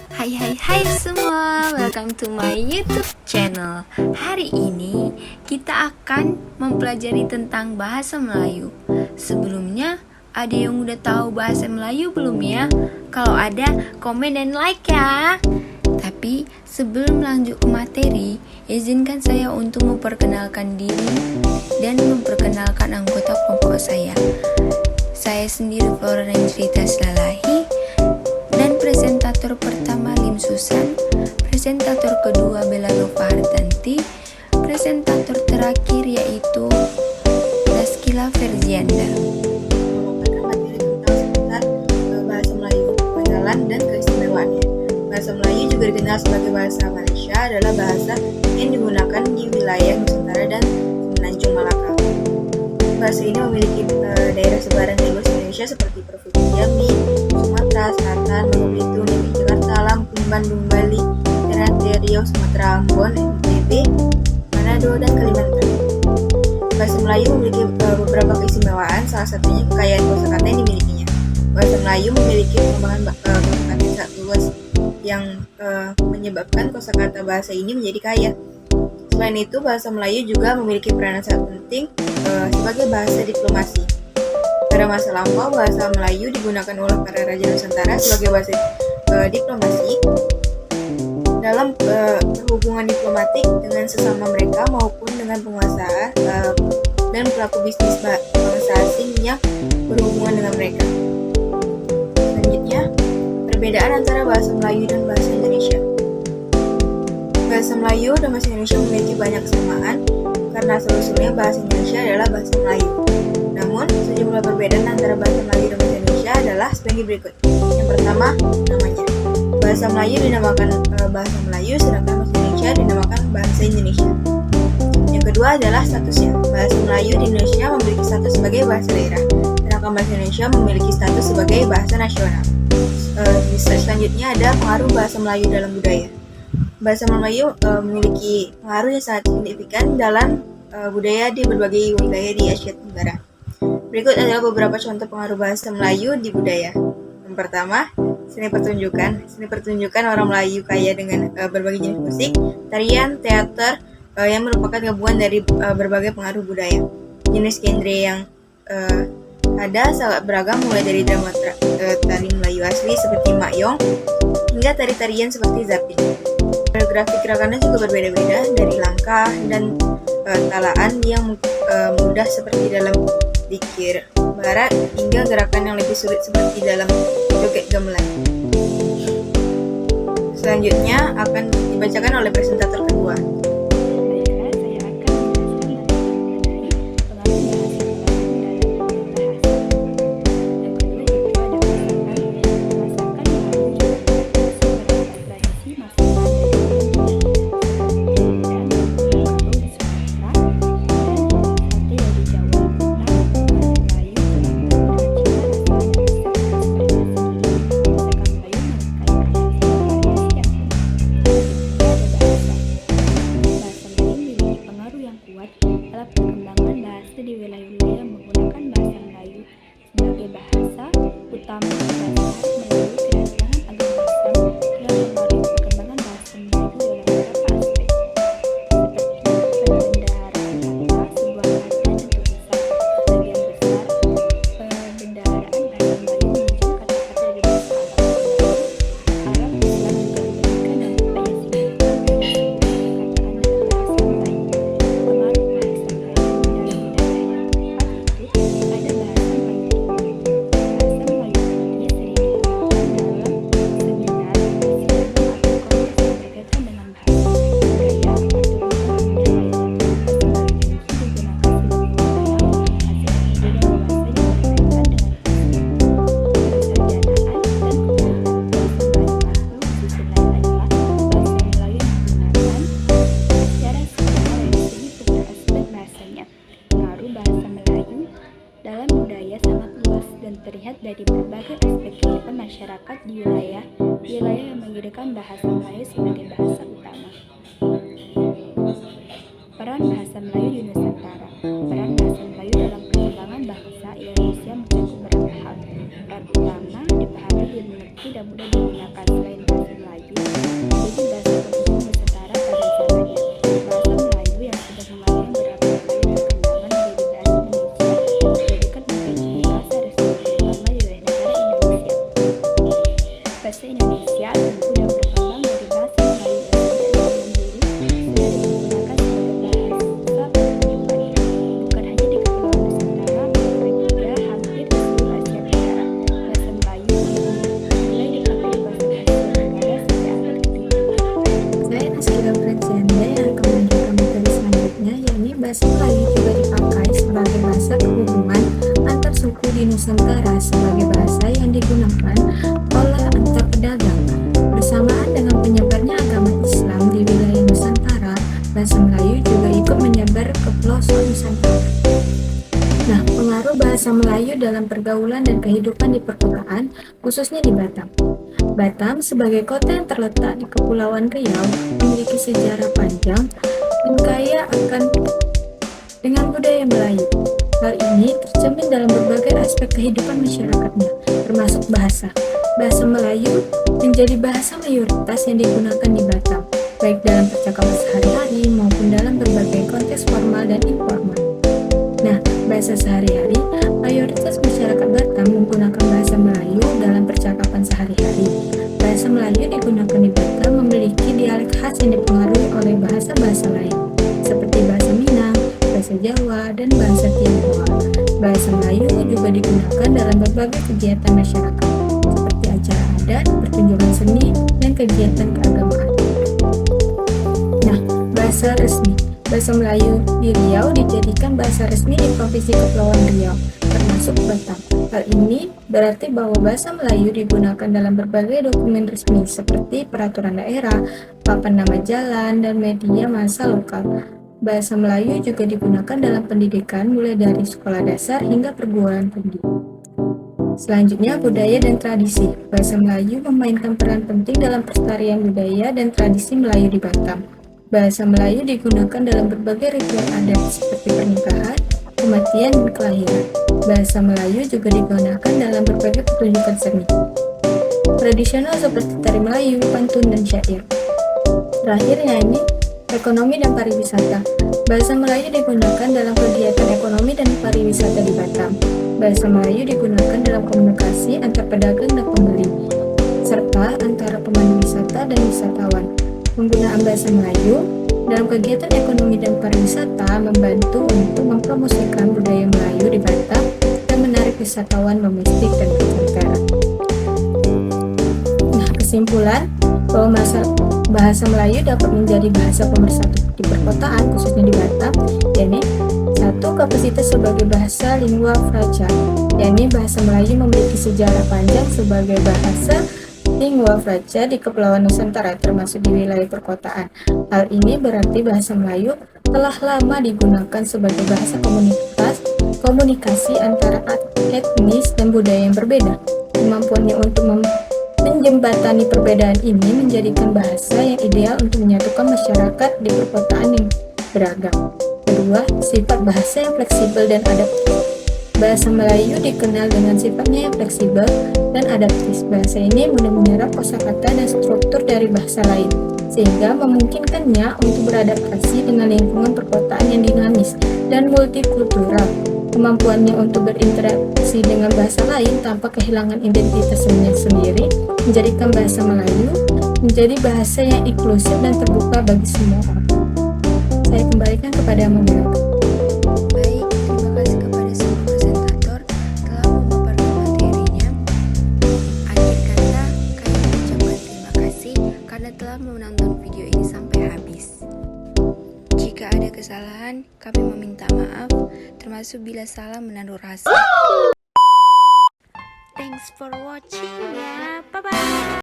Hai semua, welcome to my YouTube channel. Hari ini kita akan mempelajari tentang bahasa Melayu. Sebelumnya, ada yang udah tahu bahasa Melayu belum ya? Kalau ada, komen dan like ya. Tapi sebelum lanjut ke materi, izinkan saya untuk memperkenalkan diri dan memperkenalkan anggota kelompok saya. Saya sendiri Flora Renjrita Slalahi, dan presentator pertama Lim Susan, presentator kedua Bella Nova Hartanti, presentator terakhir yaitu Laskila Ferzianda. Merupakan materi tentang seputar bahasa Melayu, pengenalan dan keistimewaannya. Bahasa Melayu juga dikenal sebagai bahasa Malaysia, adalah bahasa yang digunakan di wilayah Nusantara dan Semenanjung Malaka. Bahasa ini memiliki daerah sebaran luas Indonesia seperti Provinsi Jambi, Sumatera Selatan, Bangka Belitung, DKI Jakarta, Lampung, Bandung, Bali, Ternate, Riau, Sumatera, Ambon, NTB, Manado, dan Kalimantan. Bahasa Melayu memiliki beberapa keistimewaan, salah satunya kekayaan kosakata yang dimilikinya. Bahasa Melayu memiliki pengembangan kosakata yang sangat luas yang menyebabkan kosakata bahasa ini menjadi kaya. Selain itu, bahasa Melayu juga memiliki peranan sangat penting sebagai bahasa diplomasi. Pada masa lampau, bahasa Melayu digunakan oleh para raja Nusantara sebagai bahasa diplomasi dalam hubungan diplomatik dengan sesama mereka maupun dengan penguasa dan pelaku bisnis bangsa asing yang berhubungan dengan mereka. Selanjutnya, perbedaan antara bahasa Melayu dan bahasa Indonesia. Bahasa Melayu dan bahasa Indonesia memiliki banyak kesamaan karena asal-usulnya bahasa Indonesia adalah bahasa Melayu. Namun, sejumlah perbedaan antara bahasa Melayu dan bahasa Indonesia adalah sebagai berikut. Yang pertama, namanya. Bahasa Melayu dinamakan bahasa Melayu, sedangkan bahasa Indonesia dinamakan bahasa Indonesia. Yang kedua adalah statusnya. Bahasa Melayu di Indonesia memiliki status sebagai bahasa daerah, sedangkan bahasa Indonesia memiliki status sebagai bahasa nasional. Selanjutnya ada pengaruh bahasa Melayu dalam budaya. Bahasa Melayu memiliki pengaruh yang sangat signifikan dalam budaya di berbagai wilayah di Asia Tenggara. Berikut adalah beberapa contoh pengaruh bahasa Melayu di budaya. Yang pertama, seni pertunjukan. Seni pertunjukan orang Melayu kaya dengan berbagai jenis musik, tarian, teater yang merupakan gabungan dari berbagai pengaruh budaya. Jenis genre yang ada sangat beragam, mulai dari drama tari Melayu asli seperti Makyong hingga tari-tarian seperti Zapin. Koreografi gerakannya juga berbeda-beda, dari langkah dan talaan yang mudah seperti dalam dikir barat hingga gerakan yang lebih sulit seperti dalam joget gamelan. Selanjutnya akan dibacakan oleh presentator kedua. Di wilayah-wilayah menggunakan bahasa Melayu sebagai bahasa utama bahasa melalui kedatangan agama Islam yang mempengaruhi perkembangan bahasa Melayu dalam beberapa aspek, seperti pembendaharaan kata, sebuah kata dan tulisan. Sebagian besar pembendaharaan bahasa Melayu menunjukkan kata-kata dari bahasa Arab. Islam juga memberikan dampak yang signifikan pada sebuah perkataan dalam bahasa Melayu. Pengaruh bahasa Melayu dalam terlihat dari berbagai aspek kehidupan masyarakat di wilayah yang menjadikan bahasa Melayu sebagai bahasa utama. Peran bahasa Melayu di Nusantara. Peran bahasa Melayu dalam perkembangan bangsa Indonesia mencakup beberapa hal. Peran utama dipahami, dimengerti, dan mudah digunakan. Selain bahasa Melayu, Indonesia tumbuh dan berkembang dari bahasa Melayu yang sejak zaman dulu sudah digunakan sebagai bahasa pertunjukan, bukan hanya di Kepulauan Nusantara, melainkan juga hampir di seluruh Asia Tenggara. Bahasa Melayu mulai dipakai di bahasa Asia Tenggara sejak abad ke-7. Saya Naskila Francianda yang akan melanjutkan materi selanjutnya, yakni bahasa Melayu juga dipakai sebagai bahasa kehubungan antar suku di Nusantara sebagai bahasa yang digunakan oleh antar pedagang. Bersamaan dengan penyebarnya agama Islam di wilayah Nusantara, bahasa Melayu juga ikut menyebar ke pelosok Nusantara. Nah, pengaruh bahasa Melayu dalam pergaulan dan kehidupan di perkotaan, khususnya di Batam. Batam sebagai kota yang terletak di Kepulauan Riau memiliki sejarah panjang dan kaya dengan budaya Melayu. Hal ini tercermin dalam berbagai aspek kehidupan masyarakatnya, termasuk bahasa. Bahasa Melayu menjadi bahasa mayoritas yang digunakan di Batam, baik dalam percakapan sehari-hari maupun dalam berbagai konteks formal dan informal. Nah, bahasa sehari-hari, mayoritas masyarakat Batam menggunakan bahasa Melayu dalam percakapan sehari-hari. Bahasa Melayu digunakan di Batam memiliki dialek khas yang dipengaruhi oleh bahasa-bahasa lain, seperti bahasa Minang, bahasa Jawa, dan bahasa Tionghoa. Bahasa Melayu juga digunakan dalam berbagai kegiatan masyarakat, seperti acara adat, pertunjukan seni, dan kegiatan keagamaan. Nah, bahasa resmi. Bahasa Melayu di Riau dijadikan bahasa resmi di Provinsi Kepulauan Riau, termasuk Batam. Hal ini berarti bahwa bahasa Melayu digunakan dalam berbagai dokumen resmi seperti peraturan daerah, papan nama jalan, dan media massa lokal. Bahasa Melayu juga digunakan dalam pendidikan mulai dari sekolah dasar hingga perguruan tinggi. Selanjutnya, budaya dan tradisi. Bahasa Melayu memainkan peran penting dalam pelestarian budaya dan tradisi Melayu di Batam. Bahasa Melayu digunakan dalam berbagai ritual adat seperti pernikahan, kematian, dan kelahiran. Bahasa Melayu juga digunakan dalam berbagai pertunjukan seni tradisional seperti tari Melayu, pantun, dan syair. Terakhir, yakni ekonomi dan pariwisata. Bahasa Melayu digunakan dalam kegiatan ekonomi dan pariwisata di Batam. Bahasa Melayu digunakan dalam komunikasi antar pedagang dan pembeli, serta antara pemandu wisata dan wisatawan. Penggunaan bahasa Melayu dalam kegiatan ekonomi dan pariwisata membantu untuk mempromosikan budaya Melayu di Batam dan menarik wisatawan domestik dan mancanegara. Nah, kesimpulan bahwa bahasa Melayu dapat menjadi bahasa pemersatu di perkotaan, khususnya di Batam, yakni 1. Kapasitas sebagai bahasa lingua franca, yakni bahasa Melayu memiliki sejarah panjang sebagai bahasa lingua franca di Kepulauan Nusantara, termasuk di wilayah perkotaan. Hal ini berarti bahasa Melayu telah lama digunakan sebagai bahasa komunikasi antara etnis dan budaya yang berbeda. Kemampuannya untuk menjembatani perbedaan ini menjadikan bahasa yang ideal untuk menyatukan masyarakat di perkotaan yang beragam. Kedua, sifat bahasa yang fleksibel dan adaptif. Bahasa Melayu dikenal dengan sifatnya yang fleksibel dan adaptif. Bahasa ini mudah menyerap kosakata dan struktur dari bahasa lain, sehingga memungkinkannya untuk beradaptasi dengan lingkungan perkotaan yang dinamis dan multikultural. Kemampuannya untuk berinteraksi dengan bahasa lain tanpa kehilangan identitasnya sendiri menjadikan bahasa Melayu menjadi bahasa yang inklusif dan terbuka bagi semua orang. Saya kembalikan kepada moderator. Baik, terima kasih kepada semua presentator telah memaparkan materinya. Akhir kata, kami mengucapkan terima kasih karena telah menonton video ini sampai habis. Jika ada kesalahan, kami meminta maaf, termasuk bila salah menaruh rasa. Thanks for watching ya, bye-bye.